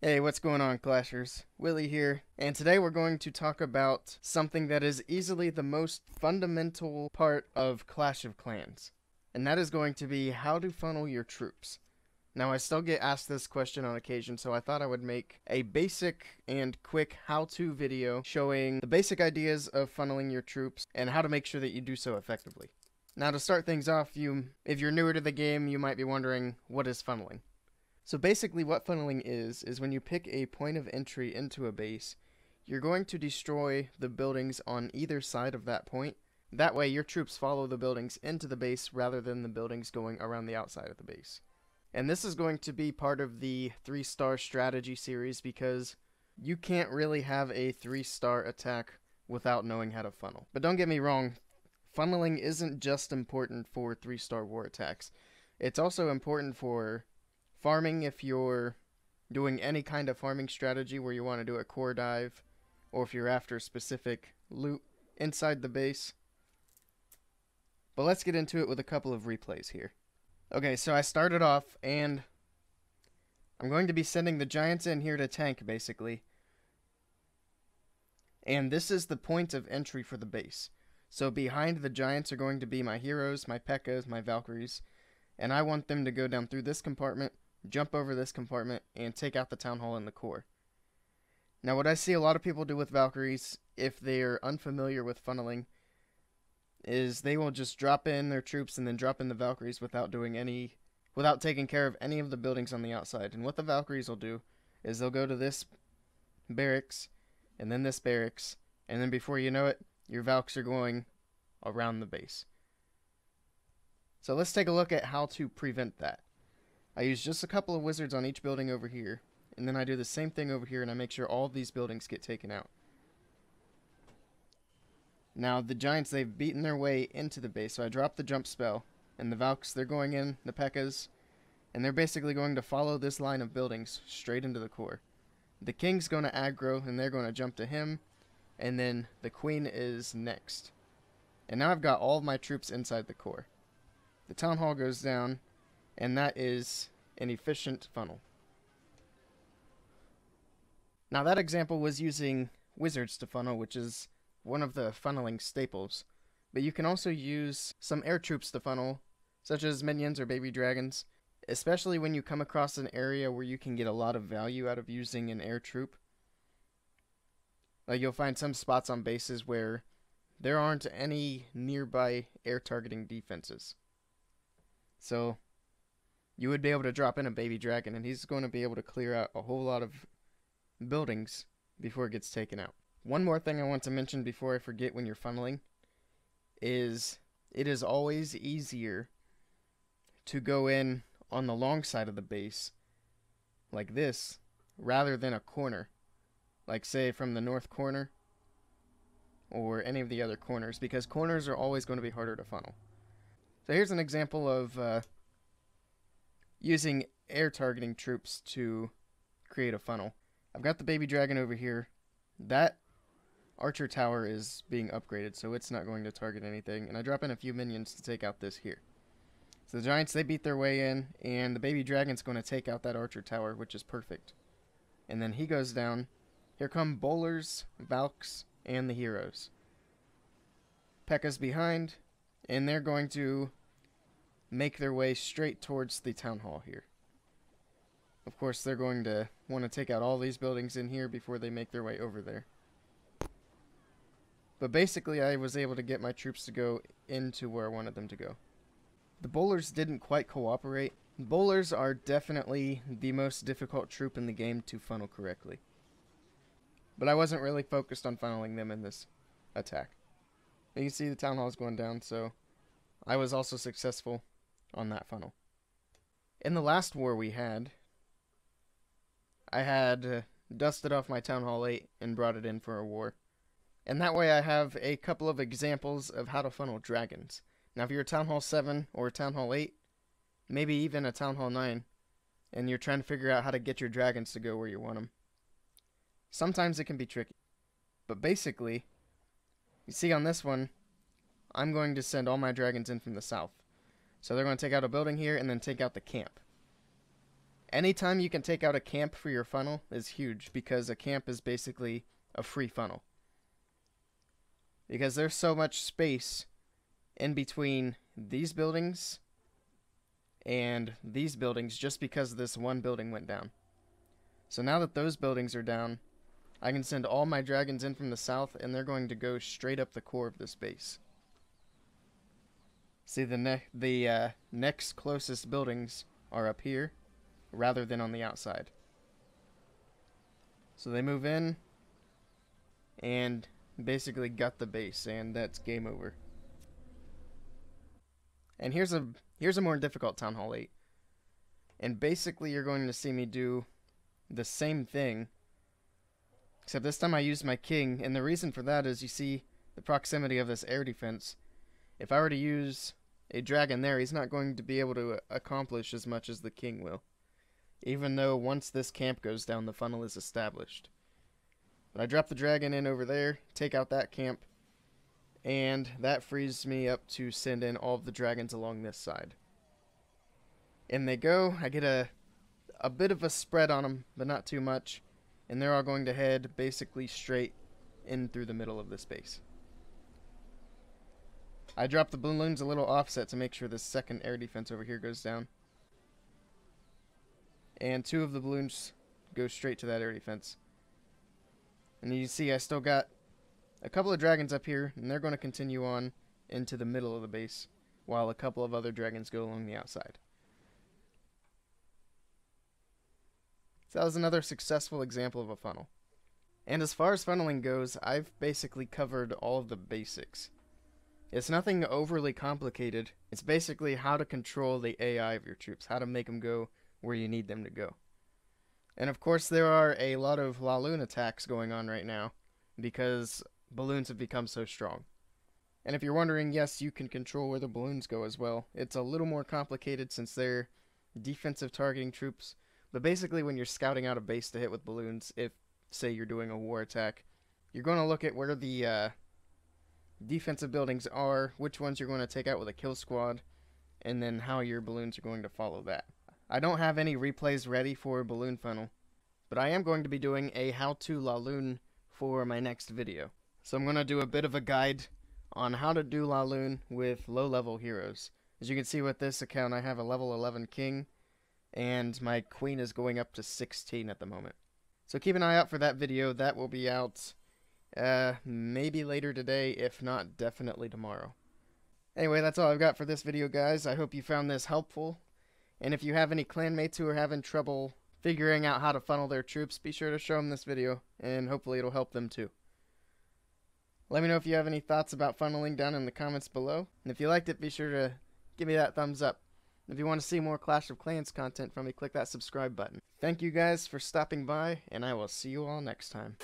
Hey, what's going on, Clashers? Willie here, and today we're going to talk about something that is easily the most fundamental part of Clash of Clans, and that is going to be how to funnel your troops. Now, I still get asked this question on occasion, so I thought I would make a basic and quick how-to video showing the basic ideas of funneling your troops and how to make sure that you do so effectively. Now, to start things off, if you're newer to the game, you might be wondering, what is funneling? So basically what funneling is when you pick a point of entry into a base, you're going to destroy the buildings on either side of that point. That way your troops follow the buildings into the base rather than the buildings going around the outside of the base. And this is going to be part of the 3-star strategy series because you can't really have a 3-star attack without knowing how to funnel. But don't get me wrong, funneling isn't just important for 3-star war attacks. It's also important for farming if you're doing any kind of farming strategy where you want to do a core dive, or if you're after specific loot inside the base. But let's get into it with a couple of replays here. Okay, so I started off, and I'm going to be sending the giants in here to tank, basically. And this is the point of entry for the base. So behind the giants are going to be my heroes, my P.E.K.K.A.s, my Valkyries, and I want them to go down through this compartment, jump over this compartment, and take out the town hall in the core. Now, what I see a lot of people do with Valkyries, if they're unfamiliar with funneling, is they will just drop in their troops and then drop in the Valkyries without taking care of any of the buildings on the outside. And what the Valkyries will do is they'll go to this barracks, and then this barracks, and then before you know it, your Valks are going around the base. So let's take a look at how to prevent that. I use just a couple of wizards on each building over here, and then I do the same thing over here and I make sure all of these buildings get taken out. Now the giants, they've beaten their way into the base, so I drop the jump spell, and the Valks, they're going in, the P.E.K.K.A.s, and they're basically going to follow this line of buildings straight into the core. The king's going to aggro, and they're going to jump to him, and then the queen is next. And now I've got all of my troops inside the core. The town hall goes down, and that is an efficient funnel. Now that example was using wizards to funnel, which is one of the funneling staples. But you can also use some air troops to funnel, such as minions or baby dragons, especially when you come across an area where you can get a lot of value out of using an air troop. Like you'll find some spots on bases where there aren't any nearby air targeting defenses. So you would be able to drop in a baby dragon, and he's going to be able to clear out a whole lot of buildings before it gets taken out. One more thing I want to mention before I forget when you're funneling is it is always easier to go in on the long side of the base like this rather than a corner, like say from the north corner or any of the other corners, because corners are always going to be harder to funnel. So here's an example of using air targeting troops to create a funnel. I've got the baby dragon over here. That archer tower is being upgraded, so it's not going to target anything, and I drop in a few minions to take out this here. So the giants, they beat their way in, and the baby dragon's going to take out that archer tower, which is perfect. And then he goes down. Here come bowlers, Valks, and the heroes. P.E.K.K.A.s behind, and they're going to make their way straight towards the town hall here. Of course, they're going to want to take out all these buildings in here before they make their way over there. But basically, I was able to get my troops to go into where I wanted them to go. The bowlers didn't quite cooperate. Bowlers are definitely the most difficult troop in the game to funnel correctly. But I wasn't really focused on funneling them in this attack. You can see the town hall is going down, so I was also successful on that funnel. In the last war we had, I had dusted off my Town Hall 8 and brought it in for a war. And that way I have a couple of examples of how to funnel dragons. Now if you're a Town Hall 7 or a Town Hall 8, maybe even a Town Hall 9, and you're trying to figure out how to get your dragons to go where you want them, sometimes it can be tricky. But basically, you see on this one, I'm going to send all my dragons in from the south. So they're going to take out a building here and then take out the camp. Anytime you can take out a camp for your funnel is huge, because a camp is basically a free funnel. Because there's so much space in between these buildings and these buildings just because this one building went down. So now that those buildings are down, I can send all my dragons in from the south, and they're going to go straight up the core of this base. See, the next closest buildings are up here rather than on the outside. So they move in and basically gut the base, and that's game over. And here's a more difficult Town Hall 8. And basically you're going to see me do the same thing, except this time I used my king, and the reason for that is, you see the proximity of this air defense. If I were to use a dragon there, he's not going to be able to accomplish as much as the king will, even though once this camp goes down, the funnel is established. But I drop the dragon in over there, take out that camp, and that frees me up to send in all of the dragons along this side. In they go. I get a bit of a spread on them, but not too much, and they're all going to head basically straight in through the middle of this base. I drop the balloons a little offset to make sure this second air defense over here goes down. And 2 of the balloons go straight to that air defense. And you see I still got a couple of dragons up here, and they're going to continue on into the middle of the base, while a couple of other dragons go along the outside. So that was another successful example of a funnel. And as far as funneling goes, I've basically covered all of the basics. It's nothing overly complicated. It's basically how to control the AI of your troops, how to make them go where you need them to go. And of course there are a lot of Laloon attacks going on right now, because balloons have become so strong. And if you're wondering, yes, you can control where the balloons go as well. It's a little more complicated since they're defensive targeting troops, but basically when you're scouting out a base to hit with balloons, if, say, you're doing a war attack, you're going to look at where the defensive buildings are, which ones you're going to take out with a kill squad, and then how your balloons are going to follow that. I don't have any replays ready for Balloon Funnel, but I am going to be doing a how-to Laloon for my next video. So I'm going to do a bit of a guide on how to do Laloon with low-level heroes. As you can see with this account, I have a level 11 king, and my queen is going up to 16 at the moment. So keep an eye out for that video. That will be out maybe later today, if not definitely tomorrow. Anyway, that's all I've got for this video, guys. I hope you found this helpful. And if you have any clanmates who are having trouble figuring out how to funnel their troops, be sure to show them this video, and hopefully it'll help them too. Let me know if you have any thoughts about funneling down in the comments below. And if you liked it, be sure to give me that thumbs up. If you want to see more Clash of Clans content from me, click that subscribe button. Thank you guys for stopping by, and I will see you all next time.